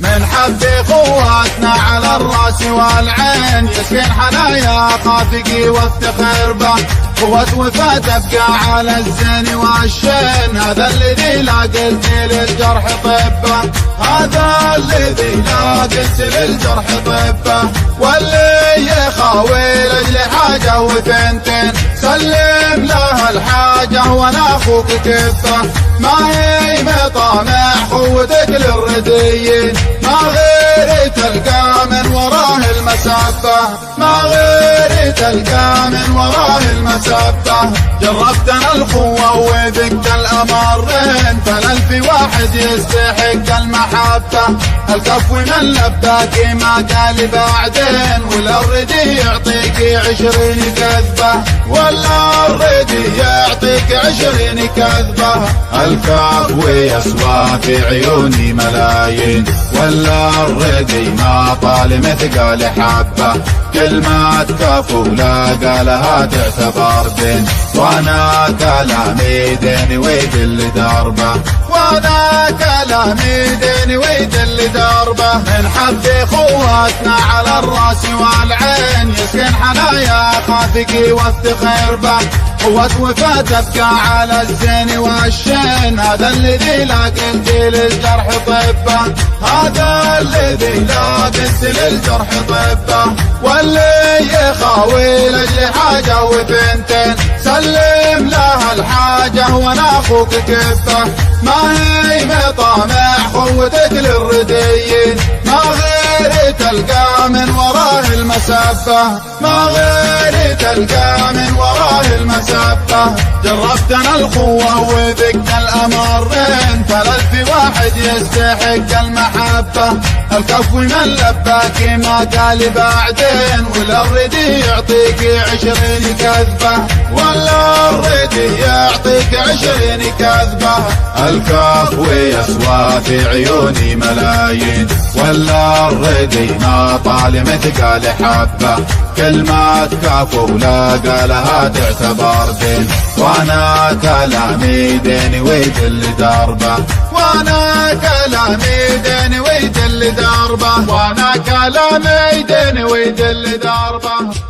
من حب قواتنا على الراس والعين، يسكن حنايا خافقي وافتخر به، قوة وفاة تبقى على الزين والشين، هذا الذي لا قلت للجرح طبه، هذا الذي لا قلت للجرح طبه، واللي يخاوي لاجل حاجة وثنتين سلم له الحاجة وانا اخوك كفه، ما هي مطامع قوتك للرديين، ما غير تلقى من وراه المسافة، ما غير تلقى من وراه المسافة، جربتنا القوة وذقت الأمرين، فالألف واحد يستحق المحبة، الكف من لباك ما قال بعدين، ولا الردي يعطيك 20 كذبة، ولا الردي يعطيك 20 كذبة، الكف ويسوى في عيوني ملايين، ولا الردي ما طال مثقال حبة، كلمة كف ولا قالها تعتبر دين، وانا كلامي دين ويدل دربه، وانا كلامي دين ويدل دربه، من حب خواتنا على الراس والعين، يسكن حنايا خافقي وافتخر به، قوة وفاة تبقى على الزين والشين، هذا الذي لا قلت للجرح طبه، هذا الذي لا قلت للجرح طبه، واللي يخاوي لاجل حاجة وثنتين سلم له الحاجة وانا اخوك كفه، ما هي مطامع قوتك للرديين، ما غير تلقى من وراه المسافة، ما غير تلقى من وراه المسافة، جربتنا القوة وذقت الأمرين، فالألف واحد يستحق المحبة، الكف من لباك ما قال بعدين، ولا الردي يعطيك 20 كذبة، ولا الردي يعطيك 20 كذبة، الكف ويسوى في عيوني ملايين، ولا الردي ما طال مثقال حبة، كلمة كف ولا قالها تعتبر دين، وانا كلامي دين ويدل دربه، وانا كلامي دين ويدل دربه، وانا كلامي دين ويدل دربه.